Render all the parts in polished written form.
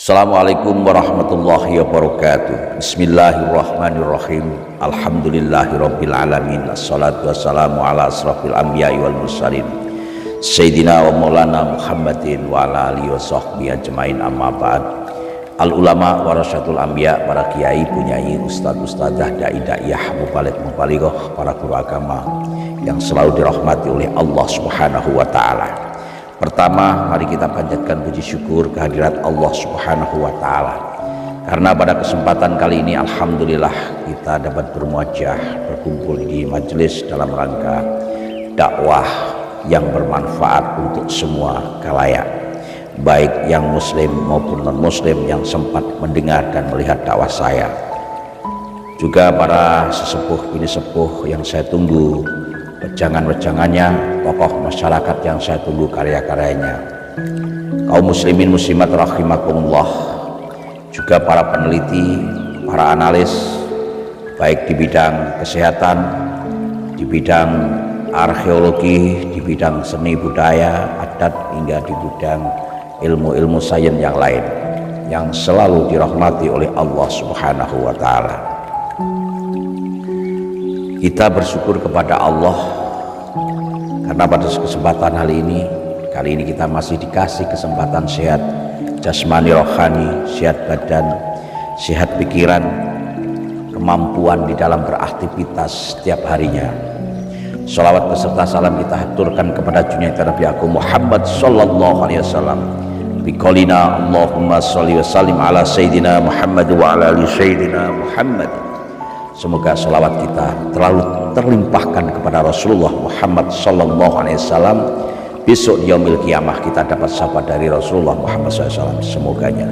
Assalamualaikum warahmatullahi wabarakatuh. Bismillahirrahmanirrahim. Alhamdulillahirabbil alamin. Assalatu wassalamu ala asrofil anbiya'i wal mursalin Sayyidina wa maulana Muhammadin wa ala alihi wa sahbihi ajmain, amma ba'd. Al ulama warasatul anbiya, para kiai, punyai, ustadz, ustadzah, dai, daiyah, mubalik, mubalighah, para guru agama yang selalu dirahmati oleh Allah Subhanahu wa taala. Pertama, mari kita panjatkan puji syukur kehadirat Allah Subhanahu wa taala. Karena pada kesempatan kali ini alhamdulillah kita dapat bermuajah berkumpul di majelis dalam rangka dakwah yang bermanfaat untuk semua khalayak, baik yang muslim maupun non muslim yang sempat mendengar dan melihat dakwah saya. Juga para sesepuh bini sepuh yang saya tunggu wejangan-wejangannya, tokoh masyarakat yang saya tunggu karya-karyanya, kaum muslimin muslimat rahimakumullah, juga para peneliti, para analis, baik di bidang kesehatan, di bidang arkeologi, di bidang seni budaya, adat, hingga di bidang ilmu-ilmu sains yang lain, yang selalu dirahmati oleh Allah Subhanahu wa taala. Kita bersyukur kepada Allah karena pada kesempatan kali ini kita masih dikasih kesempatan sehat jasmani rohani, sehat badan, sehat pikiran, kemampuan di dalam beraktivitas setiap harinya. Sholawat beserta salam kita haturkan kepada junjungan Nabi Agung Muhammad sallallahu alaihi wasallam. Biqaulina Allahumma sholli wa sallim ala sayyidina Muhammad wa ala ali sayyidina Muhammad. Semoga sholawat kita terlalu terlimpahkan kepada Rasulullah Muhammad sallallahu alaihi wasallam. Besok di yaumil kiamah kita dapat syafaat dari Rasulullah Muhammad SAW. Semoganya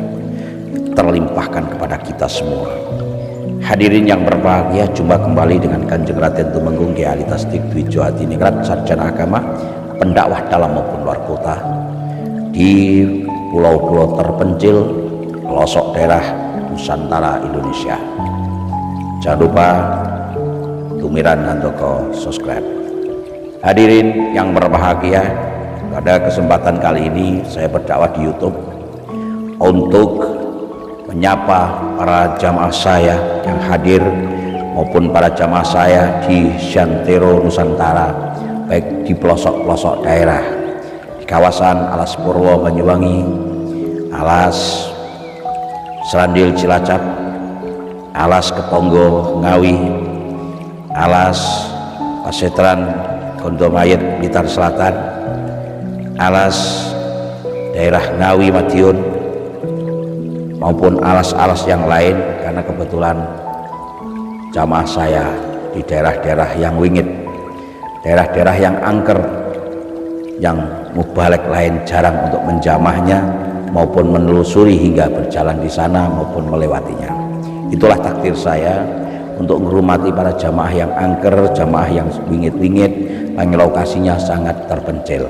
terlimpahkan kepada kita semua. Hadirin yang berbahagia, jumpa kembali dengan Kanjeng Raden Tumenggung Kyai Ali Tasdik Dwi Jawa Tiningrat, sarjana agama, pendakwah dalam maupun luar kota, di pulau-pulau terpencil, pelosok daerah Nusantara Indonesia. Jangan lupa tumiran dan toko subscribe. Hadirin yang berbahagia, pada kesempatan kali ini saya berdakwah di YouTube untuk menyapa para jamaah saya yang hadir maupun para jamaah saya di Santero Nusantara, baik di pelosok-pelosok daerah, di kawasan Alas Purwo Banyuwangi, Alas Serandil Cilacap, Alas Ketonggo Ngawi, Alas Pasetran Gondomayet Blitar Selatan, Alas daerah Ngawi Madiun, maupun alas-alas yang lain, karena kebetulan jamaah saya di daerah-daerah yang wingit, daerah-daerah yang angker, yang mubalik lain jarang untuk menjamahnya maupun menelusuri hingga berjalan di sana maupun melewatinya. Itulah takdir saya untuk menghormati para jamaah yang angker, jamaah yang wingit-wingit, yang lokasinya sangat terpencil.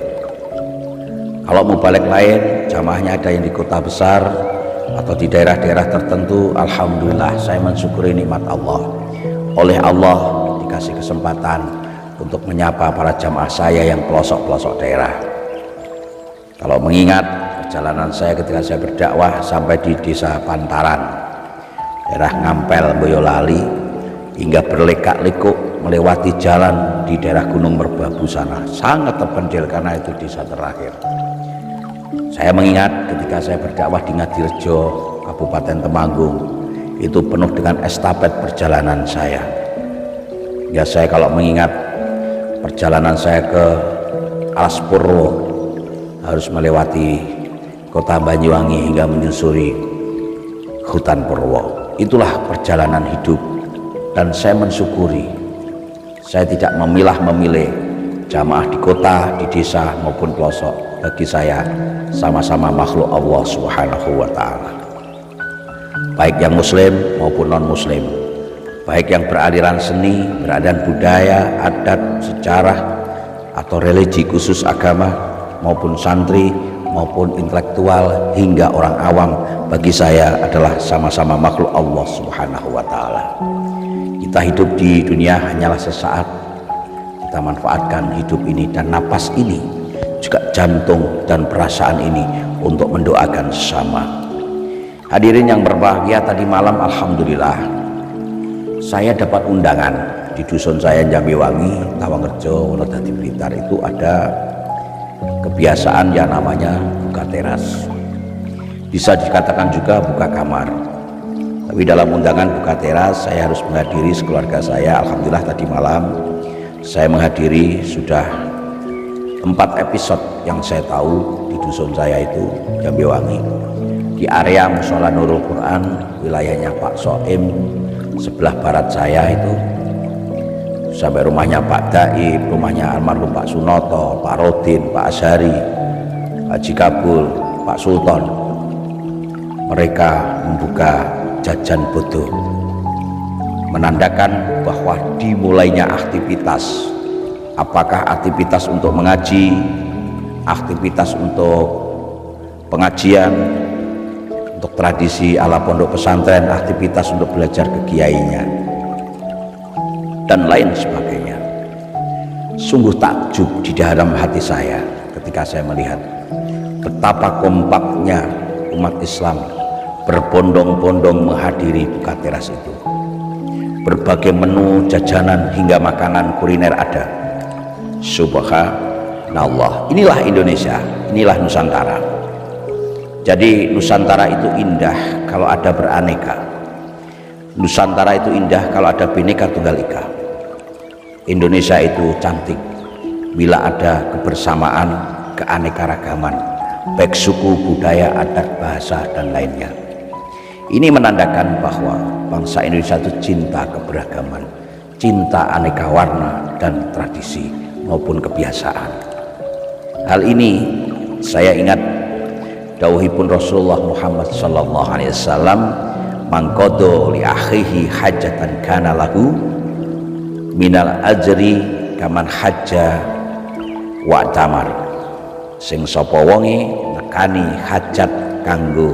Kalau mau balik lain, jamaahnya ada yang di kota besar atau di daerah-daerah tertentu, alhamdulillah saya mensyukuri nikmat Allah. Oleh Allah dikasih kesempatan untuk menyapa para jamaah saya yang pelosok-pelosok daerah. Kalau mengingat perjalanan saya ketika saya berdakwah sampai di desa Pantaran, daerah Ngampel, Boyolali, hingga berlekak-lekuk melewati jalan di daerah Gunung Merbabu sana, sangat terpencil karena itu desa terakhir. Saya mengingat ketika saya berdakwah di Ngadirejo, Kabupaten Temanggung, itu penuh dengan estafet perjalanan saya. Ya, saya kalau mengingat perjalanan saya ke Alas Purwo, harus melewati kota Banyuwangi hingga menyusuri hutan Purwo. Itulah perjalanan hidup, dan saya mensyukuri saya tidak memilih jamaah di kota, di desa maupun pelosok. Bagi saya sama-sama makhluk Allah Subhanahu wa taala, baik yang muslim maupun non muslim, baik yang beraliran seni, beraliran budaya, adat, sejarah atau religi khusus agama, maupun santri maupun intelektual hingga orang awam. Bagi saya adalah sama-sama makhluk Allah Subhanahu wa taala. Kita hidup di dunia hanyalah sesaat. Kita manfaatkan hidup ini dan napas ini, juga jantung dan perasaan ini untuk mendoakan sesama. Hadirin yang berbahagia, tadi malam alhamdulillah saya dapat undangan di dusun saya Jambiwangi, Tawangrejo, Wonodadi Blitar. Itu ada kebiasaan yang namanya buka teras, bisa dikatakan juga buka kamar. Tapi dalam undangan buka teras saya harus menghadiri sekeluarga saya. Alhamdulillah tadi malam saya menghadiri sudah 4 episode yang saya tahu di dusun saya itu Jambiwangi, di area Musola Nurul Quran, wilayahnya Pak Soim, sebelah barat saya itu, sampai rumahnya Pak Daib, rumahnya almarhum Pak Sunoto, Pak Rodin, Pak Asyari, Pak Jikabul, Pak Sultan. Mereka membuka jajan bodoh, menandakan bahwa dimulainya aktivitas. Apakah aktivitas untuk mengaji, aktivitas untuk pengajian, untuk tradisi ala pondok pesantren, aktivitas untuk belajar ke kiainya, dan lain sebagainya. Sungguh takjub di dalam hati saya ketika saya melihat betapa kompaknya umat Islam berbondong-bondong menghadiri buka teras itu. Berbagai menu jajanan hingga makanan kuliner ada. Subhanallah, inilah Indonesia, inilah Nusantara. Jadi Nusantara itu indah kalau ada beraneka. Nusantara itu indah kalau ada Bhinneka Tunggal Ika. Indonesia itu cantik bila ada kebersamaan, keanekaragaman, baik suku, budaya, adat, bahasa, dan lainnya. Ini menandakan bahwa bangsa Indonesia itu cinta keberagaman, cinta aneka warna dan tradisi maupun kebiasaan. Hal ini saya ingat dawuhipun Rasulullah Muhammad sallallahu alaihi wasallam, mangkodo li akhihi hajatan kana lahu minal ajri kaman hajja wa tamar. Sing sapa wonge nekani hajat kanggo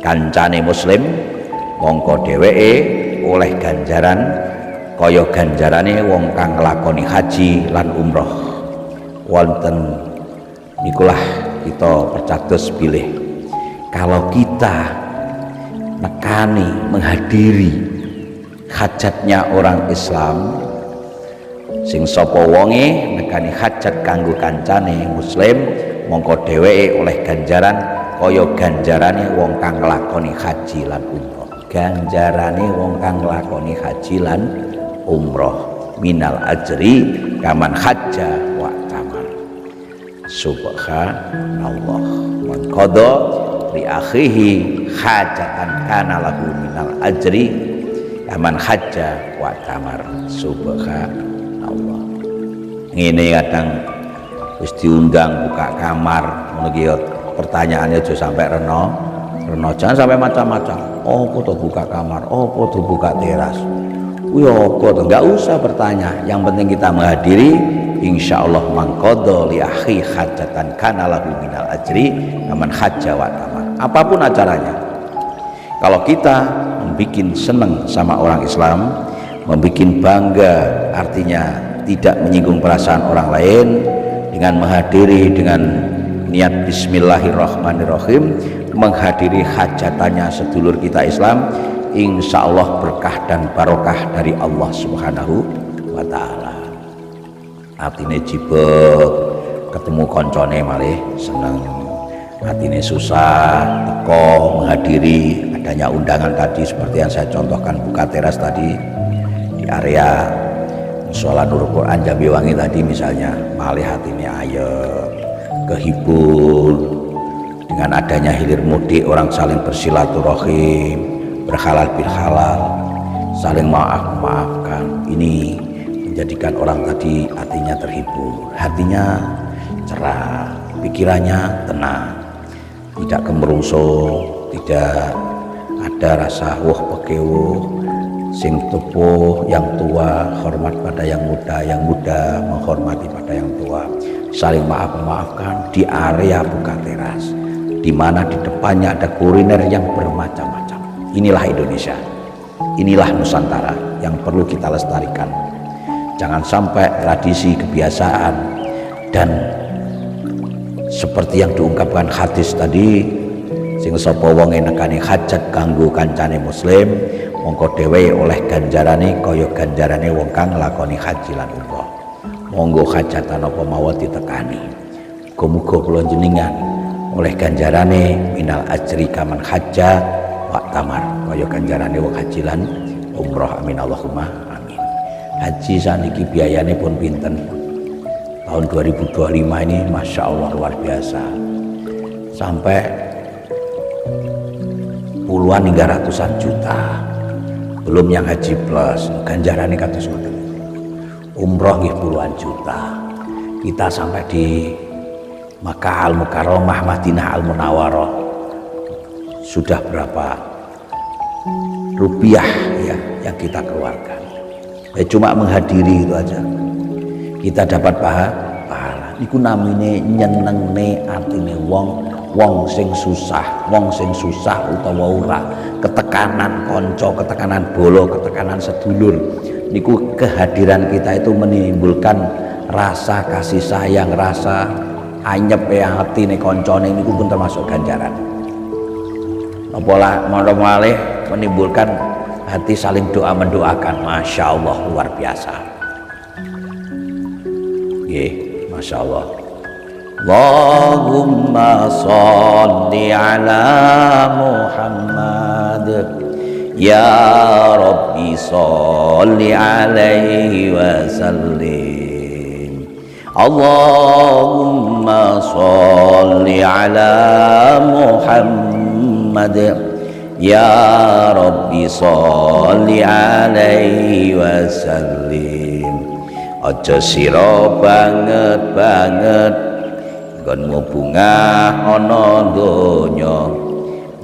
kancane muslim, mongko dheweke oleh ganjaran kaya ganjarane wong kang nglakoni haji lan umroh. Wonten nikulah kita percados pilih, kalau kita nekani menghadiri hajatnya orang Islam, sing sapa wonge nekani hajat kanggo kancane muslim, mongko dheweke oleh ganjaran kaya ganjarane wong kang nglakoni haji lan umroh. Ganjarane wong kang nglakoni haji lan umroh, minal ajri kaman hajja wa tamar. Subhanallah, man qada li akhihi hajatan kana lahu minal ajri kaman hajja wa tamar. Subhanallah. Ngene kadang wis diundang buka kamar ngono ki, pertanyaannya aja sampai reno, jangan sampai macam-macam. Oh, foto buka kamar, oh, foto buka teras. Nggak usah bertanya, yang penting kita menghadiri. Insya Allah mangkodo li akhi hajatan kana lahu minal ajri kaman hajja wa tamar. Apapun acaranya, kalau kita membuat seneng sama orang Islam, membuat bangga, artinya tidak menyinggung perasaan orang lain, dengan menghadiri dengan niat bismillahirrahmanirrahim, menghadiri hajatannya sedulur kita Islam, insya Allah berkah dan barokah dari Allah Subhanahu wa ta'ala. Atine jibek ketemu koncone malih seneng, atine susah teko menghadiri adanya undangan tadi seperti yang saya contohkan buka teras tadi di area Musola Nurul Quran Jambiwangi tadi misalnya, malih hatine ayem, kehibur dengan adanya hilir mudik, orang saling bersilaturahim, berhalal bil halal, saling maafkan. Ini menjadikan orang tadi hatinya terhibur, hatinya cerah, pikirannya tenang, tidak gemerungso, tidak ada rasa pekewuh. Sing tupuh yang tua hormat pada yang muda menghormati pada yang tua, saling memaafkan di area buka teras, di mana di depannya ada kuliner yang bermacam-macam. Inilah Indonesia, inilah Nusantara yang perlu kita lestarikan. Jangan sampai tradisi, kebiasaan, dan seperti yang diungkapkan hadis tadi, sing sapa wong nekani hajat kanggo kancane muslim mongko dhewe oleh ganjarane kaya ganjarane wong kang nglakoni haji lan umrah. Monggo hajatan apa mawon ditekani. Muga-muga kula jenengan oleh ganjarane minal ajri kaman hajja wa tamar kaya ganjarane wong haji lan umrah. Amin Allahumma amin. Haji saniki biayane pun pinten? Tahun 2025 ini Masya Allah luar biasa, sampai puluhan hingga ratusan juta, belum yang haji plus ganjarannya kados ngoten. Umroh nggih puluhan juta. Kita sampai di Makkah Al-Mukarramah, Madinah Al-Munawwarah sudah berapa rupiah ya yang kita keluarkan. Cuma menghadiri itu aja kita dapat pahala. Iku namine nyenengne atine wong sing susah utawa ora, ketekanan konco, ketekanan bolo, ketekanan sedulur. Niku kehadiran kita itu menimbulkan rasa kasih sayang, rasa anyep ya hatine koncone, niku pun termasuk ganjaran. Apalah malih menimbulkan hati saling doa mendoakan. Masya Allah luar biasa. Masya Allah. Allahumma sholli ala Muhammad, ya Rabbi sholli alaihi wa sallim. Allahumma sholli ala Muhammad, ya Rabbi sholli alaihi wa sallim. Aja sira banget nggonmu bungah ana donya,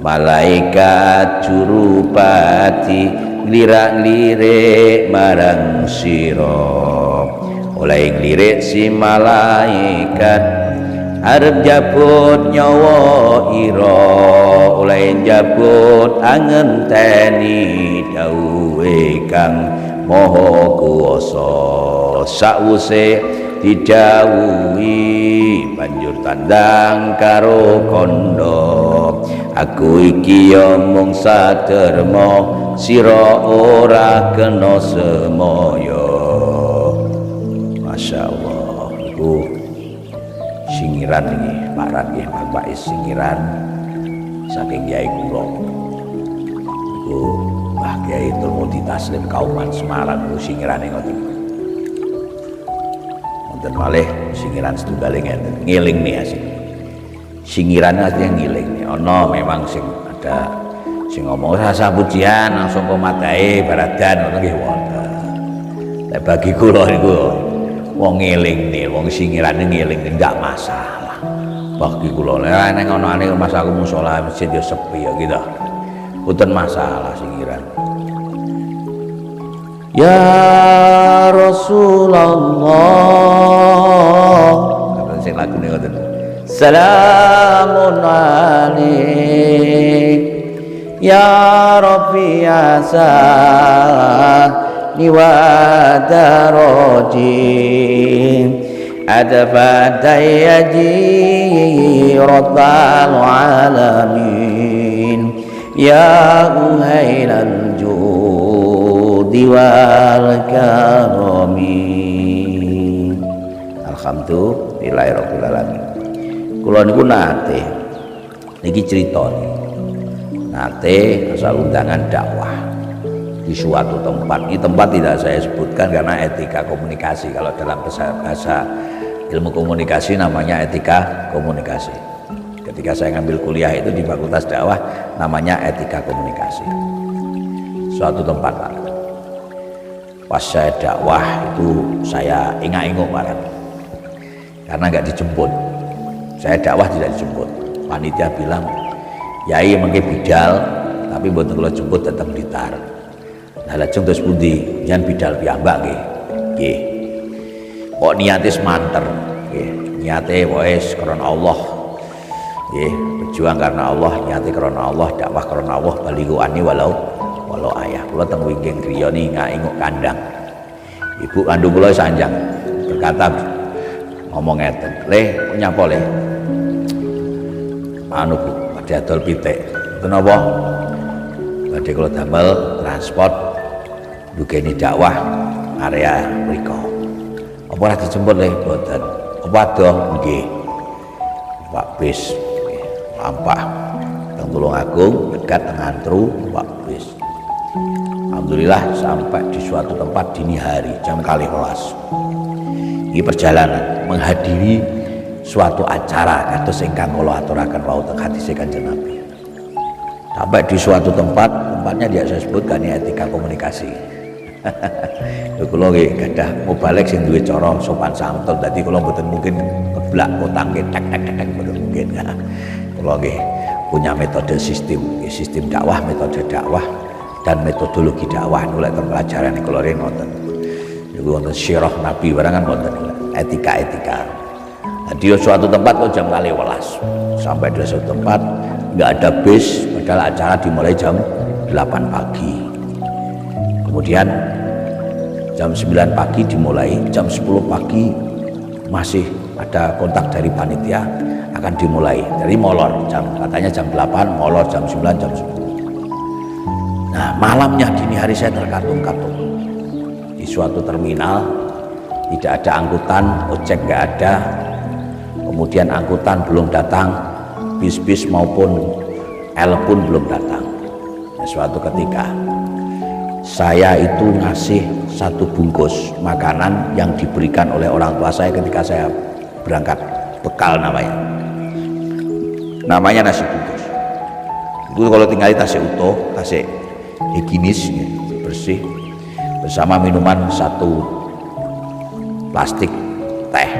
malaikat jurupati nglirak-lirik marang sira. Oleh nglirik si malaikat arep jabut nyawa ira, oleh jabut angenteni dawuhe kang maha kuwasa. Sakwuse didhawuhi banjur tandang karo kandha, aku iki ya mung saderma, sira ora kena semaya. Masya Allah. Iku singiran iki Pak Ran nggih, Bapak singiran saking Kyai kula. Iku Mbah Kyai Tulmudi Taslim Kauman Semarang, iku singirane ngoten. Wonten malih singiran setunggal ngeten, ngeling nih asik. Singiran artinya ngiling. Ana memang sing ada sing ngomong rasa pujian langsung komadae baradan ngono nggih wonten. Lek bagi kula niku wong ngeling nih, wong singirane ngeling enggak masalah. Bagi kula lek nek ana ane mas aku musala masjid yo sepi ya gitu. Mboten masalah singiran. Ya Rasulullah, kata sing lagu ini ngoten. Salamun alaik ya Rabbi asa wa darajin adfadayyaji rabbal alamin ya uhailal judi wal karami. Alhamdulillahirabbil alamin. Kula niku nate niki crita nate asal undangan dakwah di suatu tempat. Ini tempat tidak saya sebutkan karena etika komunikasi. Kalau dalam bahasa ilmu komunikasi namanya etika komunikasi. Ketika saya ngambil kuliah itu di Fakultas Dakwah namanya etika komunikasi. Suatu tempat Pak. Pas saya dakwah itu saya ingak-inguk barang karena nggak dijemput. Saya dakwah tidak dijemput. Panitia bilang, yai mengke bidal, tapi buat kalau jemput tetap Blitar. Nah lajeng terus pundi, jangan bidal piyambak nggih. Nggih. Kok niate semanter, nggih. Niate wis karena Allah. Nggih, berjuang karena Allah, niate karena Allah, dakwah karena Allah, balighu anni walau ayah. Kula teng wingking griya inguk kandang. Ibu kandung kula sanjang berkata ngomong ngeten, "Le, nyapa le?" Anu Bu, badhe adol pitik. Mboten napa? Badhe kula damel transport dugeni dakwah area mriku. Apa ora dijemput le? Mboten. Apa adoh? Nggih. Pak bis Lampah teng Tulungagung dekat Ngantru Pak bis. Alhamdulillah sampai di suatu tempat dini hari jam 12. Ini perjalanan menghadiri suatu acara kados ingkang kula aturaken wau teng hadis Kanjeng Nabi. Sampai di suatu tempatnya dia saya sebutkan ini etika komunikasi. Kula nggih gadah mubalek sing duwe cara sopan santun, dadi kula mboten mungkin keblak utangke tek mboten mungkin. Kula nggih punya metode sistem dakwah, metode dakwah dan metodologi dakwah nulek pelajaran kula rin wonten. Niku wonten sirah Nabi barang kan wonten etika. Di suatu tempat kok jam 12 sampai di suatu tempat nggak ada bis, padahal acara dimulai jam 8 pagi. Kemudian jam 9 pagi dimulai, jam 10 pagi masih ada kontak dari panitia akan dimulai. Dari molor katanya jam 8, molor jam 9, jam 10. Nah, malamnya dini hari saya terkatung-katung di suatu terminal, tidak ada angkutan, ojek nggak ada. Kemudian angkutan belum datang, bis-bis maupun L pun belum datang. Nah, suatu ketika saya itu ngasih satu bungkus makanan yang diberikan oleh orang tua saya ketika saya berangkat, bekal namanya nasi bungkus. Itu kalau tinggal di tasnya utuh, tasnya higienis bersih, bersama minuman satu plastik teh.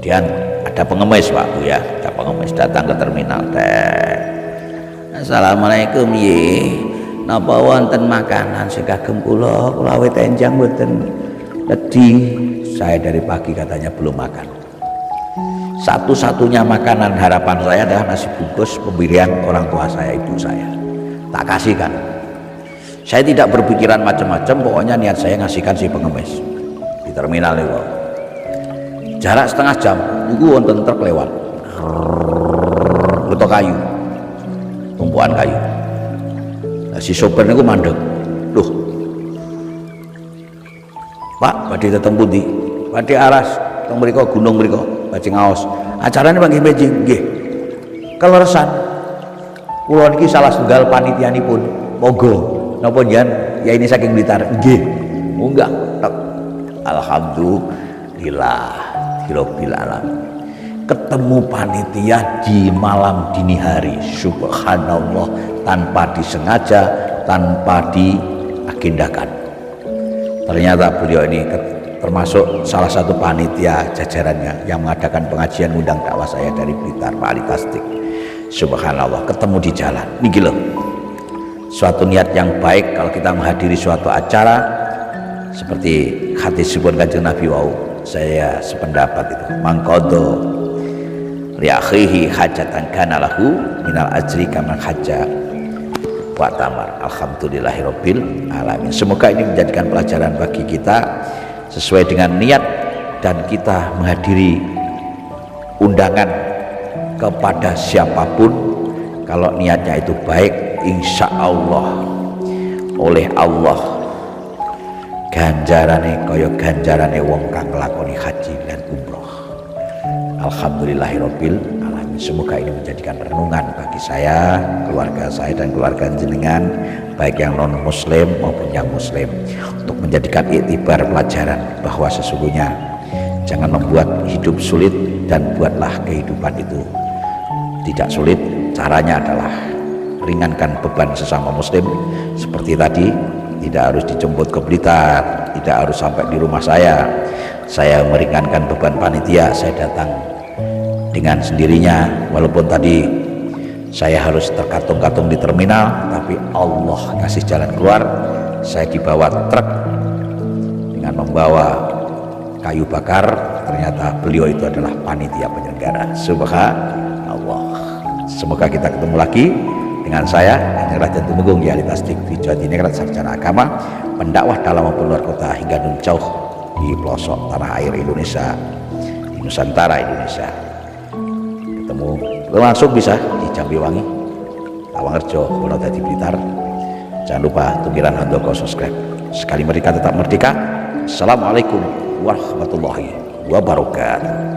Kemudian ada pengemis Pak Bu ya, ada pengemis datang ke terminal teh. Assalamualaikum ye, napa wonten makanan sing kagem kula wit enjang mboten ledi. Saya dari pagi katanya belum makan. Satu-satunya makanan harapan saya adalah nasi bungkus pemberian orang tua saya, ibu saya. Tak kasihkan. Saya tidak berpikiran macam-macam, pokoknya niat saya ngasihkan si pengemis di terminal itu. Jarak setengah jam, itu wonten truk lewat, butuh kayu, tumpuan kayu. Nah, si sopir itu mandek, loh, Pak, badhe teteng pundi? Badhe aras, teng mriko gunung mriko, badhe ngaos. Acarane panggih mejing, nggih. Keleresan. Kula niki salah setunggal panitianipun, monggo. Napa njen? Ya ini saking Blitar, nggih. Munggah, alhamdulillah. Rabbil alamin. Ketemu panitia di malam dini hari, subhanallah, tanpa disengaja, tanpa diagendakan. Ternyata beliau ini termasuk salah satu panitia jajarannya yang mengadakan pengajian undang dakwah saya dari Blitar, Pak Ali Tasdik. Subhanallah, ketemu di jalan. Niki lho, suatu niat yang baik kalau kita menghadiri suatu acara seperti hadis sebut Kanjeng Nabi wau. Saya sependapat itu, mangkodo li akhihi hajatan kana lahu minal ajri kama hajja wa tamar. Alhamdulillahirabbil alamin. Semoga ini menjadikan pelajaran bagi kita sesuai dengan niat, dan kita menghadiri undangan kepada siapapun kalau niatnya itu baik, insya Allah oleh Allah ganjarane kaya ganjarane wong kang nglakoni haji dan umroh. Alhamdulillahirabbil alamin. Semoga ini menjadikan renungan bagi saya, keluarga saya dan keluarga jenengan, baik yang non muslim maupun yang muslim, untuk menjadikan iktibar pelajaran bahwa sesungguhnya jangan membuat hidup sulit, dan buatlah kehidupan itu tidak sulit. Caranya adalah ringankan beban sesama muslim seperti tadi. Tidak harus dijemput ke Blitar, tidak harus sampai di rumah saya meringankan beban panitia. Saya datang dengan sendirinya, walaupun tadi saya harus terkatung-katung di terminal, tapi Allah kasih jalan keluar. Saya dibawa truk dengan membawa kayu bakar, ternyata beliau itu adalah panitia penyelenggara. Subhanallah. Semoga kita ketemu lagi dengan saya, Kanjeng Raden Tumenggung, Ali Tasdik, di Jawa Timur, sarjana agama, pendakwah dalam maupun luar kota hingga nun jauh di pelosok tanah air Indonesia, di Nusantara Indonesia. Ketemu langsung bisa di Jambiwangi, Tawangerjo, Wonodadi, Blitar. Jangan lupa tumiran handoko subscribe. Sekali merdeka tetap merdeka. Assalamualaikum warahmatullahi wabarakatuh.